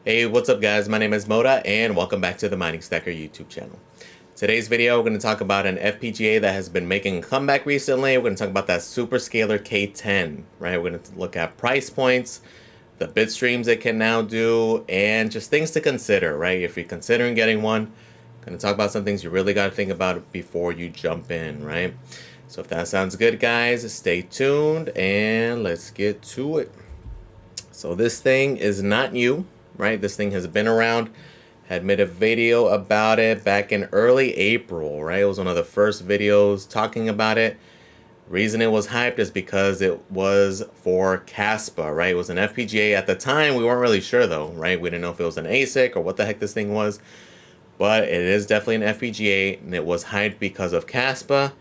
Hey, what's up guys? My name is Moda and welcome back to the Mining Stacker YouTube channel. Today's video, we're going to talk about an FPGA that has been making a comeback recently. We're going to talk about that SuperScalar K10, right? We're going to look at price points, the bit streams it can now do, and just things to consider, right? If you're considering getting one, I'm going to talk about some things you really got to think about before you jump in, right? So if that sounds good, guys, stay tuned and let's get to it. So this thing is not new, right? This thing has been around. Had made a video about it back in early April, right? It was one of the first videos talking about it. Reason it was hyped is because it was for Caspa, right? It was an FPGA at the time. We weren't really sure though, right? We didn't know if it was an ASIC or what the heck this thing was, but it is definitely an FPGA and it was hyped because of Caspa.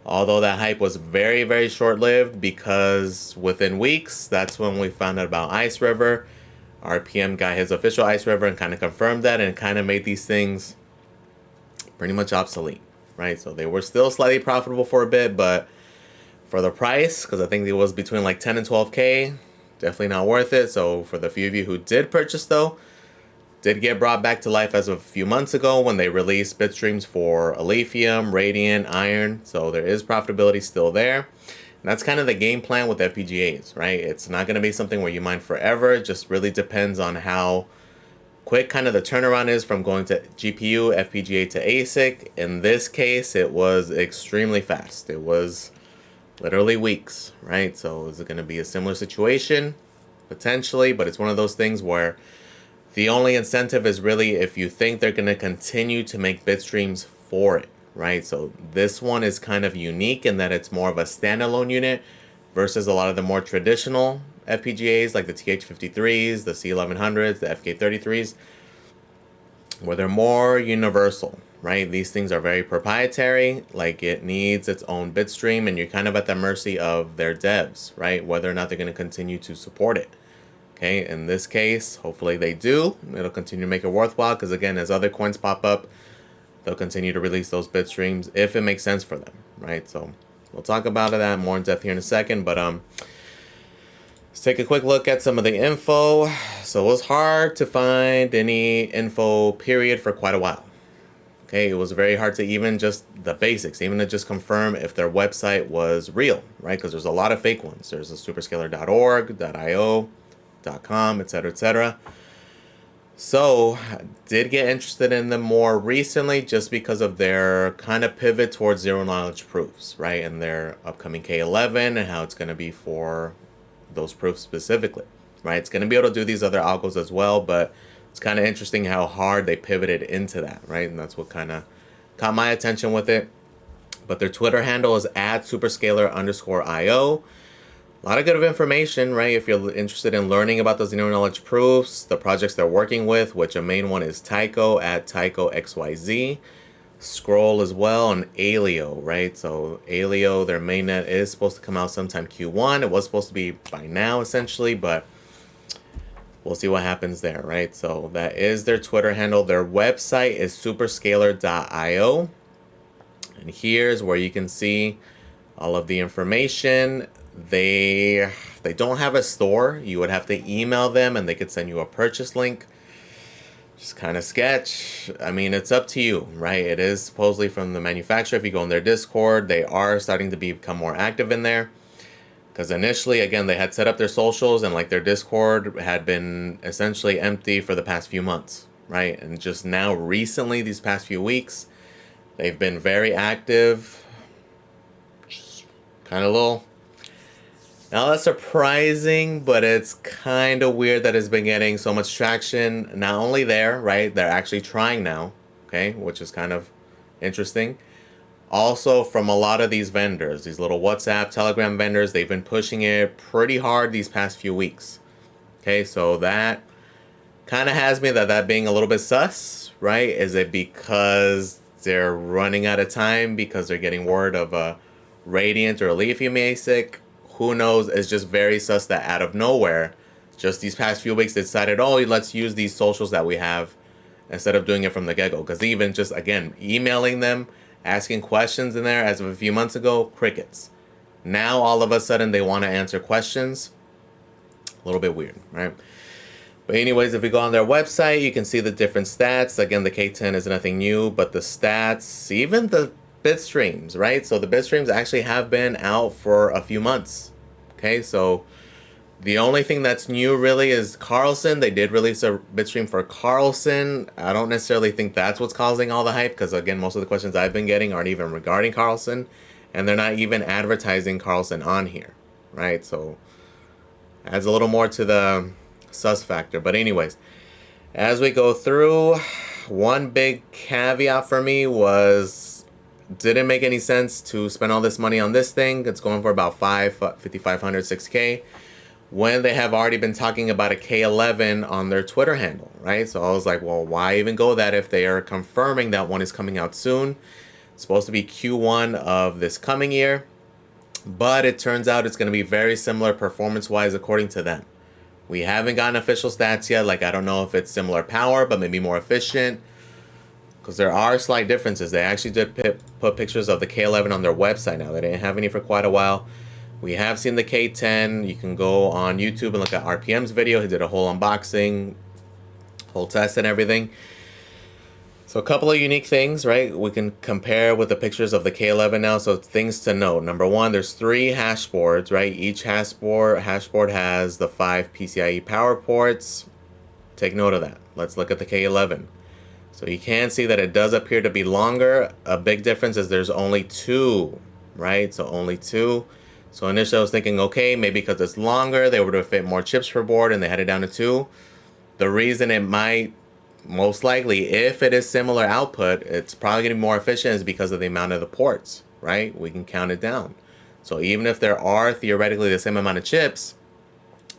Although that hype was very, very short-lived because within weeks, that's when we found out about Ice River. RPM got his official Ice River and kind of confirmed that and kind of made these things pretty much obsolete, right? So they were still slightly profitable for a bit, but for the price, because I think it was between like 10 and 12K, definitely not worth it. So for the few of you who did purchase though, did get brought back to life as of a few months ago when they released bit streams for Alephium, Radiant, Iron. So there is profitability still there. And that's kind of the game plan with FPGAs, right? It's not going to be something where you mine forever. It just really depends on how quick kind of the turnaround is from going to GPU, FPGA to ASIC. In this case, it was extremely fast. It was literally weeks, right? So is it going to be a similar situation? Potentially, but it's one of those things where the only incentive is really if you think they're going to continue to make bit streams for it, right? So this one is kind of unique in that it's more of a standalone unit versus a lot of the more traditional FPGAs like the TH53s, the C1100s, the FK33s, where they're more universal, right? These things are very proprietary, like it needs its own bit stream and you're kind of at the mercy of their devs, right? Whether or not they're going to continue to support it. Okay, in this case, hopefully they do. It'll continue to make it worthwhile because, again, as other coins pop up, they'll continue to release those bit streams if it makes sense for them, right? So we'll talk about that more in depth here in a second, but let's take a quick look at some of the info. So it was hard to find any info, period, for quite a while. Okay, it was very hard to even just the basics, even to just confirm if their website was real, right? Because there's a lot of fake ones. There's a superscalar.org, .io, .com, etc., etc. So did get interested in them more recently just because of their kind of pivot towards zero knowledge proofs, right? And their upcoming K11 and how it's going to be for those proofs specifically, right? It's going to be able to do these other algos as well, but it's kind of interesting how hard they pivoted into that, right? And that's what kind of caught my attention with it. But their Twitter handle is @superscalar_io. A lot of good information, right? If you're interested in learning about those zero knowledge proofs, the projects they're working with, which a main one is Tycho at TychoXYZ, Scroll as well, and Alio, right? So Alio, their mainnet is supposed to come out sometime Q1. It was supposed to be by now, essentially, but we'll see what happens there, right? So that is their Twitter handle. Their website is superscalar.io. And here's where you can see all of the information. They don't have a store. You would have to email them and they could send you a purchase link. Just kind of sketch. I mean, it's up to you, right? It is supposedly from the manufacturer. If you go on their Discord, they are starting to become more active in there. Because initially, again, they had set up their socials and like their Discord had been essentially empty for the past few months, right? And just now recently, these past few weeks, they've been very active. Just kind of little. Now that's surprising, but it's kind of weird that it's been getting so much traction. Not only there, right? They're actually trying now, okay? Which is kind of interesting. Also from a lot of these vendors, these little WhatsApp, Telegram vendors, they've been pushing it pretty hard these past few weeks. Okay, so that kind of has me that being a little bit sus, right? Is it because they're running out of time because they're getting word of a Radiant or a Alephium ASIC? Who knows? It's just very sus that out of nowhere, just these past few weeks, they decided, oh, let's use these socials that we have instead of doing it from the get-go. Because even just, again, emailing them, asking questions in there as of a few months ago, crickets. Now, all of a sudden, they want to answer questions. A little bit weird, right? But anyways, if we go on their website, you can see the different stats. Again, the K10 is nothing new, but the stats, even the bit streams, right? So the bit streams actually have been out for a few months. Okay, so the only thing that's new really is Karlsen. They did release a bitstream for Karlsen. I don't necessarily think that's what's causing all the hype, because again, most of the questions I've been getting aren't even regarding Karlsen, and they're not even advertising Karlsen on here, right? So adds a little more to the sus factor. But anyways, as we go through, one big caveat for me was didn't make any sense to spend all this money on this thing. It's going for about 5,500, 6K. When they have already been talking about a K11 on their Twitter handle, right? So I was like, well, why even go that if they are confirming that one is coming out soon? It's supposed to be Q1 of this coming year, but it turns out it's going to be very similar performance-wise according to them. We haven't gotten official stats yet. Like, I don't know if it's similar power, but maybe more efficient, because there are slight differences. They actually did put pictures of the K11 on their website now. They didn't have any for quite a while. We have seen the K10. You can go on YouTube and look at RPM's video. He did a whole unboxing, whole test and everything. So a couple of unique things, right? We can compare with the pictures of the K11 now. So things to note. Number one, there's 3 hash boards, right? Each hash board has the 5 PCIe power ports. Take note of that. Let's look at the K11. So you can see that it does appear to be longer. A big difference is there's only 2, right? So only 2. So initially I was thinking, okay, maybe because it's longer, they were to fit more chips per board and they had it down to 2. The reason it might, most likely, if it is similar output, it's probably going to be more efficient is because of the amount of the ports, right? We can count it down. So even if there are theoretically the same amount of chips,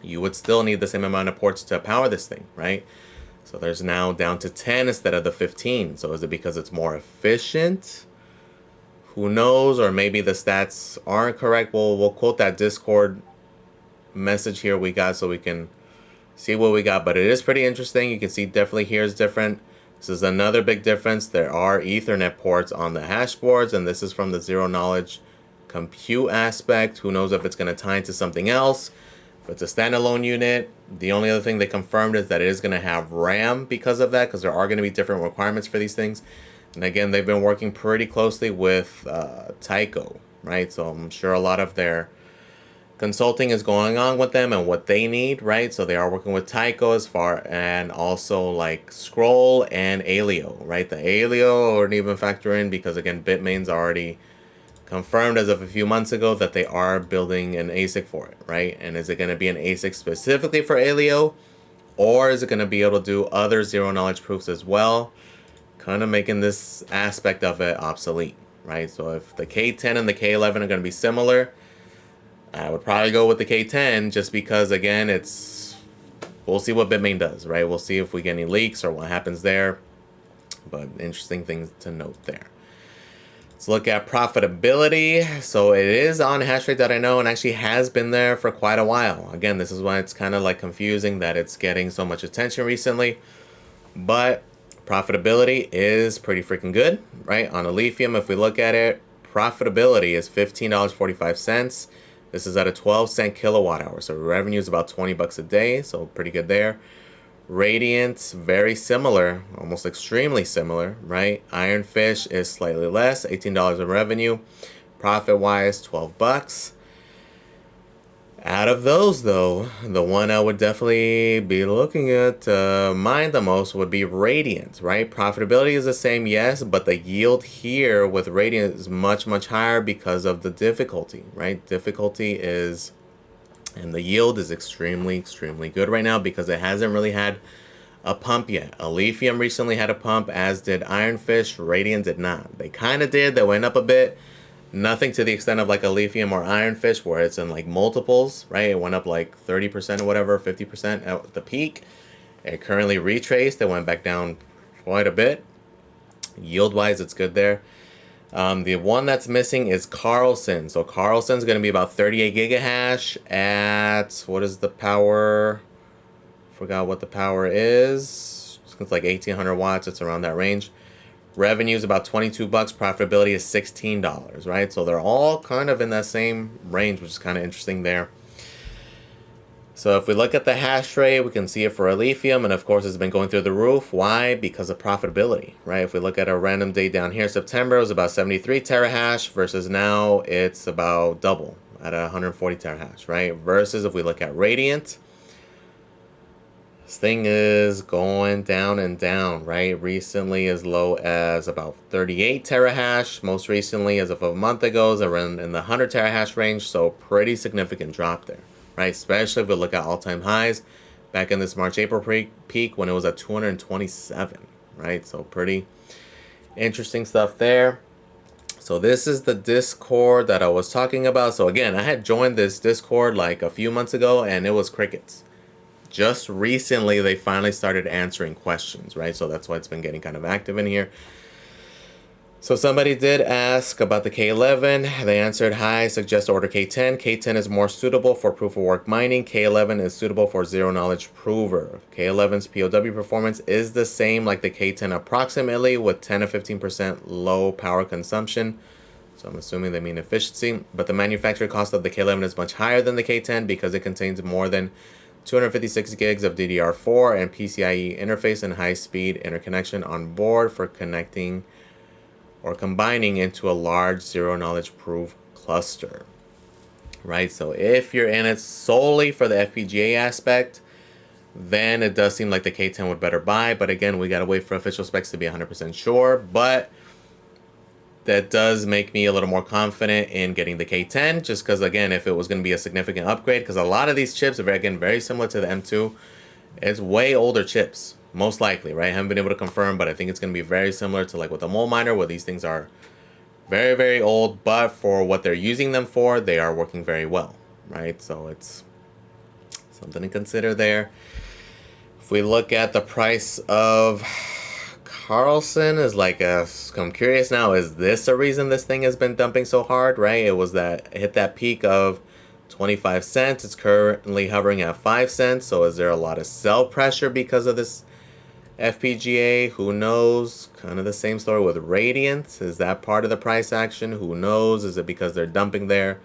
you would still need the same amount of ports to power this thing, right? So there's now down to 10 instead of the 15. So is it because it's more efficient? Who knows? Or maybe the stats aren't correct. We'll quote that Discord message here we got so we can see what we got. But it is pretty interesting. You can see definitely here is different. This is another big difference. There are Ethernet ports on the hash boards, and this is from the zero knowledge compute aspect. Who knows if it's going to tie into something else. If it's a standalone unit, the only other thing they confirmed is that it is going to have RAM because of that, because there are going to be different requirements for these things. And again, they've been working pretty closely with Tyco, right? So I'm sure a lot of their consulting is going on with them and what they need, right? So they are working with Tyco as far, and also like Scroll and Alio, right? The Alio wouldn't even factor in because again, Bitmain's already confirmed as of a few months ago that they are building an ASIC for it, right? And is it going to be an ASIC specifically for Alio, or is it going to be able to do other zero knowledge proofs as well? Kind of making this aspect of it obsolete, right? So if the K10 and the K11 are going to be similar, I would probably go with the K10 just because, again, we'll see what Bitmain does, right? We'll see if we get any leaks or what happens there. But interesting things to note there. Let's look at profitability. So it is on hashrate.io and actually has been there for quite a while. Again, this is why it's kind of like confusing that it's getting so much attention recently. But profitability is pretty freaking good, right? On Alephium, if we look at it, profitability is $15.45. This is at a 12-cent kilowatt hour. So revenue is about 20 bucks a day. So pretty good there. Radiant, very similar, almost extremely similar, right? Ironfish is slightly less, $18 in revenue. Profit-wise, 12 bucks. Out of those, though, the one I would definitely be looking at mine the most would be Radiant, right? Profitability is the same, yes, but the yield here with Radiant is much, much higher because of the difficulty, right? Difficulty is, and the yield is extremely, extremely good right now because it hasn't really had a pump yet. Alephium recently had a pump, as did Ironfish. Radiant did not. They kind of did. They went up a bit. Nothing to the extent of like Alephium or Ironfish where it's in like multiples, right? It went up like 30% or whatever, 50% at the peak. It currently retraced. It went back down quite a bit. Yield-wise, it's good there. The one that's missing is Karlsen. So Karlsen's going to be about 38 gigahash at, what is the power? Forgot what the power is. It's like 1800 watts. It's around that range. Revenue is about 22 bucks. Profitability is $16, right? So they're all kind of in that same range, which is kind of interesting there. So if we look at the hash rate, we can see it for Alephium, and of course it's been going through the roof. Why? Because of profitability, right? If we look at a random date down here, September, it was about 73 terahash versus now it's about double at 140 terahash, right? Versus if we look at Radiant, this thing is going down and down, right? Recently as low as about 38 terahash. Most recently, as of a month ago, is around in the 100 terahash range. So pretty significant drop there, right? Especially if we look at all-time highs back in this March-April peak when it was at 227, right? So pretty interesting stuff there. So this is the Discord that I was talking about. So again, I had joined this Discord like a few months ago and it was crickets. Just recently, they finally started answering questions, right? So that's why it's been getting kind of active in here. So somebody did ask about the K11. They answered, hi, suggest order K10. K10 is more suitable for proof of work mining. K11 is suitable for zero knowledge prover. K11's POW performance is the same like the K10 approximately, with 10 to 15% low power consumption. So I'm assuming they mean efficiency. But the manufacturing cost of the K11 is much higher than the K10 because it contains more than 256 gigs of DDR4 and PCIe interface and high-speed interconnection on board for connecting or combining into a large zero-knowledge proof cluster, right? So if you're in it solely for the FPGA aspect, then it does seem like the K10 would better buy. But again, we got to wait for official specs to be 100% sure. But that does make me a little more confident in getting the K10, just because, again, if it was going to be a significant upgrade, because a lot of these chips are, again, very similar to the M2. It's way older chips, most likely, right? I haven't been able to confirm, but I think it's going to be very similar to like with the mole miner, where these things are very, very old, but for what they're using them for, they are working very well, right? So it's something to consider there. If we look at the price of Karlsen, is like I'm curious now, is this a reason this thing has been dumping so hard, right? It was that it hit that peak of 25 cents. It's currently hovering at 5 cents. So is there a lot of sell pressure because of this FPGA? Who knows? Kind of the same story with Radiant. Is that part of the price action? Who knows? Is it because they're dumping there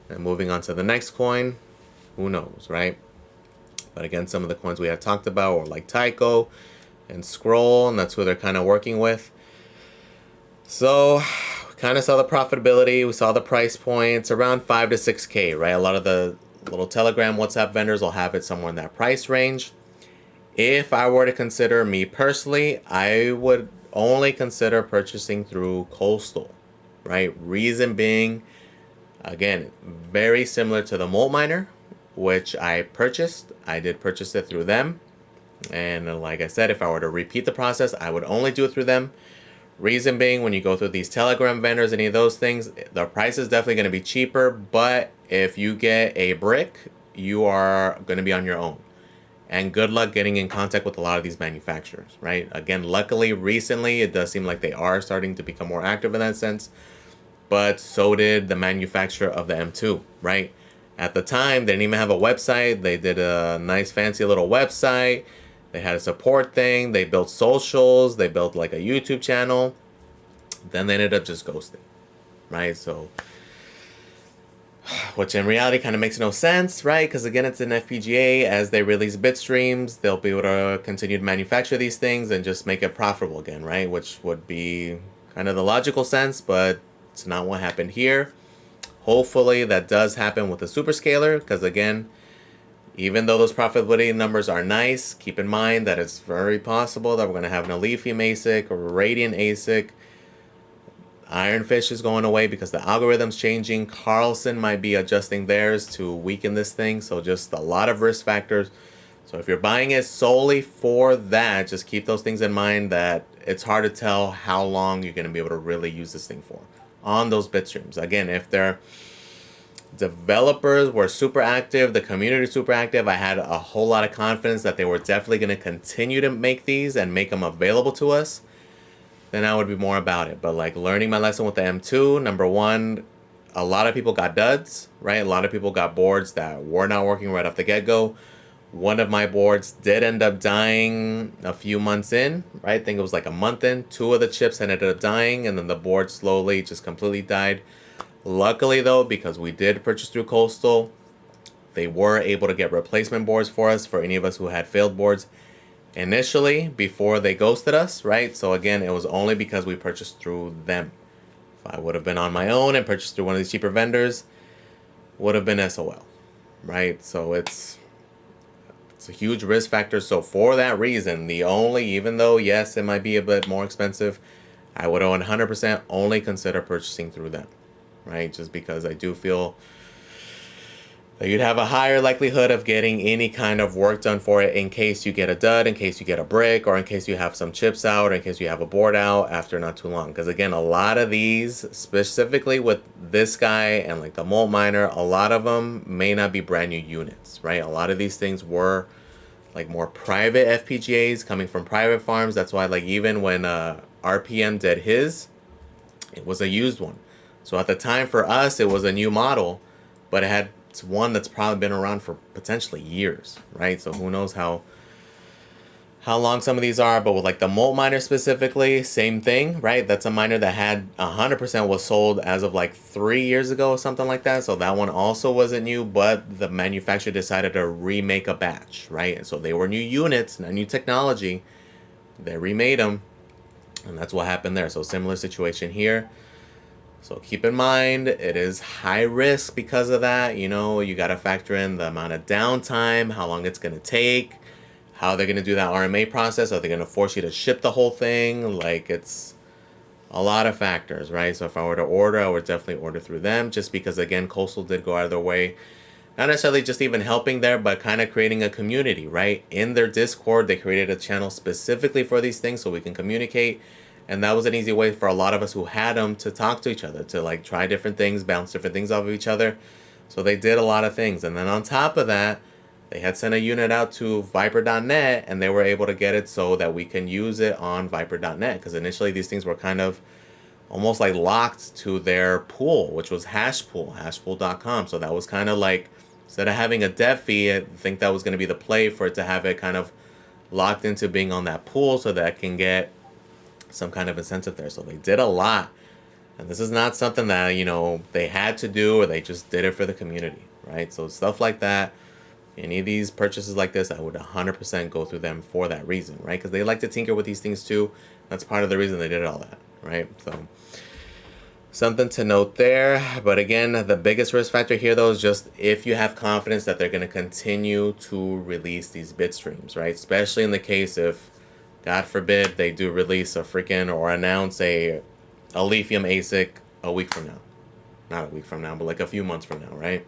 and moving on to the next coin? Who knows, right? But again, some of the coins we had talked about were like Tyco and Scroll, and that's who they're kind of working with. So we kind of saw the profitability. We saw the price points around 5 to 6K, right? A lot of the little Telegram, WhatsApp vendors will have it somewhere in that price range. If I were to consider, me personally, I would only consider purchasing through Coastal, right? Reason being, again, very similar to the Molt Miner, which I purchased. I did purchase it through them. And like I said, if I were to repeat the process, I would only do it through them. Reason being, when you go through these Telegram vendors, any of those things, the price is definitely going to be cheaper. But if you get a brick, you are going to be on your own. And good luck getting in contact with a lot of these manufacturers, right? Again, luckily, recently, it does seem like they are starting to become more active in that sense. But so did the manufacturer of the M2, right? At the time, they didn't even have a website. They did a nice, fancy little website. They had a support thing. They built socials. They built like a YouTube channel. Then they ended up just ghosting, right? So, which in reality kind of makes no sense, right? Because again, it's an FPGA. As they release bit streams, they'll be able to continue to manufacture these things and just make it profitable again, right? Which would be kind of the logical sense, but it's not what happened here. Hopefully that does happen with the SuperScalar, because again, even though those profitability numbers are nice, keep in mind that it's very possible that we're going to have an Alephium ASIC or a Radiant ASIC. Ironfish is going away because the algorithm's changing. Karlsen might be adjusting theirs to weaken this thing. So just a lot of risk factors. So if you're buying it solely for that, just keep those things in mind, that it's hard to tell how long you're going to be able to really use this thing for on those bit streams. Again, if they're developers were super active, the community super active, I had a whole lot of confidence that they were definitely going to continue to make these and make them available to us, then I would be more about it. But like learning my lesson with the M2, number one, a lot of people got duds, right? A lot of people got boards that were not working right off the get-go. One of my boards did end up dying a few months in, right? I think it was like a month in. 2 of the chips ended up dying, and then the board slowly just completely died. Luckily, though, because we did purchase through Coastal, they were able to get replacement boards for us, for any of us who had failed boards initially before they ghosted us, right? So again, it was only because we purchased through them. If I would have been on my own and purchased through one of these cheaper vendors, would have been SOL, right? So it's a huge risk factor. So for that reason, even though yes, it might be a bit more expensive, I would 100% only consider purchasing through them, right? Just because I do feel that you'd have a higher likelihood of getting any kind of work done for it in case you get a dud, in case you get a brick, or in case you have some chips out, or in case you have a board out after not too long. Because again, a lot of these, specifically with this guy and like the Molt Miner, a lot of them may not be brand new units, right? A lot of these things were like more private FPGAs coming from private farms. That's why like even when RPM did his, it was a used one. So at the time for us, it was a new model, but it's one that's probably been around for potentially years, right? So who knows how long some of these are, but with like the Molt Miner specifically, same thing, right? That's a miner that had 100% was sold as of like 3 years ago or something like that. So that one also wasn't new, but the manufacturer decided to remake a batch, right? And so they were new units, not new technology. They remade them, and that's what happened there. So similar situation here. So keep in mind, it is high risk because of that. You know, you got to factor in the amount of downtime, how long it's going to take, how they're going to do that RMA process. Are they going to force you to ship the whole thing? Like, it's a lot of factors, right? So if I were to order, I would definitely order through them, just because, again, Coastal did go out of their way. Not necessarily just even helping there, but kind of creating a community, right? In their Discord, they created a channel specifically for these things so we can communicate. And that was an easy way for a lot of us who had them to talk to each other, to like try different things, bounce different things off of each other. So they did a lot of things. And then on top of that, they had sent a unit out to Viper.net, and they were able to get it so that we can use it on Viper.net. Because initially these things were kind of almost like locked to their pool, which was Hashpool, hashpool.com. So that was kind of like, instead of having a dev fee, I think that was going to be the play for it to have it kind of locked into being on that pool so that it can get some kind of incentive there. So they did a lot, and this is not something that, you know, they had to do or they just did it for the community, right? So stuff like that, any of these purchases like this, I would 100% go through them for that reason, right? Because they like to tinker with these things too. That's part of the reason they did all that, right? So something to note there. But again, the biggest risk factor here though is just if you have confidence that they're going to continue to release these bit streams, right? Especially in the case if, God forbid, they do release a freaking or announce a Alephium ASIC a week from now. Not a week from now, but like a few months from now, right?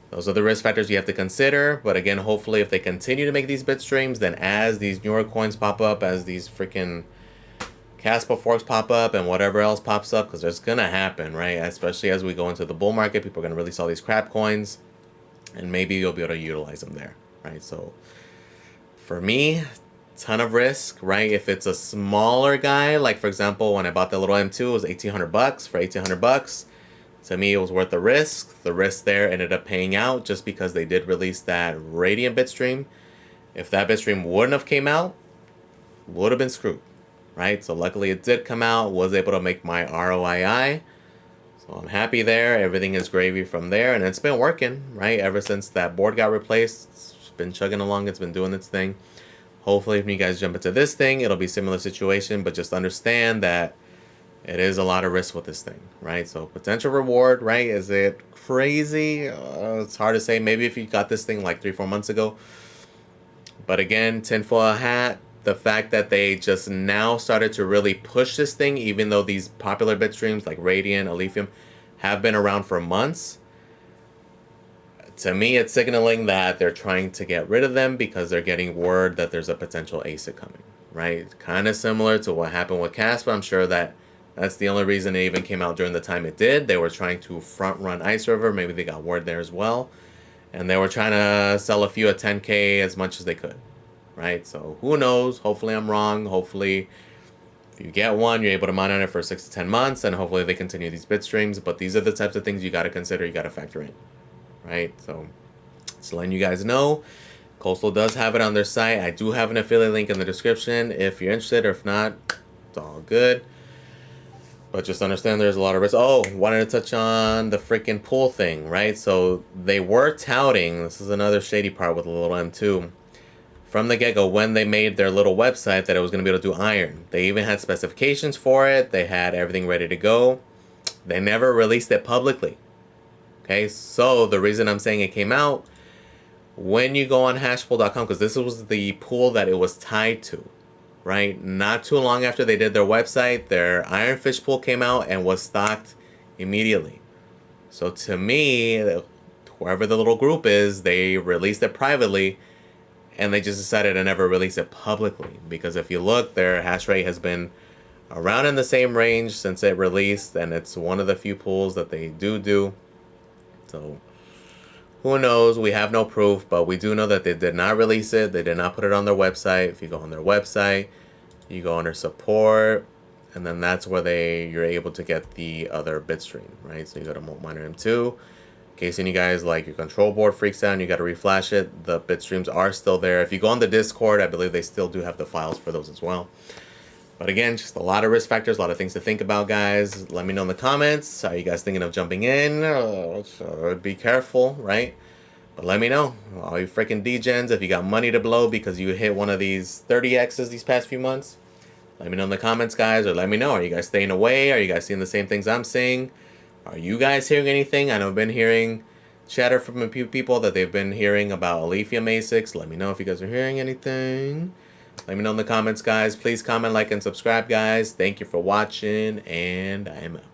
Those are the risk factors you have to consider. But again, hopefully if they continue to make these bit streams, then as these newer coins pop up, as these freaking Casper forks pop up and whatever else pops up, because there's going to happen, right? Especially as we go into the bull market, people are going to release all these crap coins, and maybe you'll be able to utilize them there, right? So for me, ton of risk, right? If it's a smaller guy, like for example, when I bought the little M2, it was $1,800. For $1,800, to me, it was worth the risk. The risk there ended up paying out just because they did release that Radiant bitstream. If that bitstream wouldn't have came out, would have been screwed, right? So luckily it did come out, was able to make my ROII. So I'm happy there. Everything is gravy from there, and it's been working, right? Ever since that board got replaced, it's been chugging along. It's been doing its thing. Hopefully, when you guys jump into this thing, it'll be a similar situation, but just understand that it is a lot of risk with this thing, right? So potential reward, right? Is it crazy? It's hard to say. Maybe if you got this thing like 3-4 months ago. But again, tinfoil hat, the fact that they just now started to really push this thing, even though these popular bit streams like Radiant, Alephium have been around for months, to me, it's signaling that they're trying to get rid of them because they're getting word that there's a potential ASIC coming, right? Kind of similar to what happened with Casper. I'm sure that's the only reason it even came out during the time it did. They were trying to front run Ice River. Maybe they got word there as well. And they were trying to sell a few at 10K as much as they could, right? So who knows? Hopefully I'm wrong. Hopefully if you get one, you're able to mine on it for 6 to 10 months, and hopefully they continue these bit streams. But these are the types of things you got to consider, you got to factor in, right? So just letting you guys know, Coastal does have it on their site. I do have an affiliate link in the description if you're interested, or if not, it's all good. But just understand there's a lot of risk. Oh, wanted to touch on the freaking pool thing, right? So they were touting, this is another shady part with a little M2, from the get-go when they made their little website that it was going to be able to do iron. They even had specifications for it. They had everything ready to go. They never released it publicly. Okay, so the reason I'm saying it came out, when you go on hashpool.com, because this was the pool that it was tied to, right? Not too long after they did their website, their Ironfish pool came out and was stocked immediately. So to me, whoever the little group is, they released it privately, and they just decided to never release it publicly. Because if you look, their hash rate has been around in the same range since it released, and it's one of the few pools that they do. So who knows? We have no proof, but we do know that they did not release it. They did not put it on their website. If you go on their website, you go under support, and then that's where you're able to get the other bitstream, right? So you go to Miner M2. In case any guys like your control board freaks out and you got to reflash it, the bitstreams are still there. If you go on the Discord, I believe they still do have the files for those as well. But again, just a lot of risk factors, a lot of things to think about, guys. Let me know in the comments. Are you guys thinking of jumping in? So be careful, right? But let me know. All you freaking degens, if you got money to blow because you hit one of these 30Xs these past few months, let me know in the comments, guys. Or let me know. Are you guys staying away? Are you guys seeing the same things I'm seeing? Are you guys hearing anything? I know I've been hearing chatter from a few people that they've been hearing about Alephium ASICs. Let me know if you guys are hearing anything. Let me know in the comments, guys. Please comment, like, and subscribe, guys. Thank you for watching, and I am out.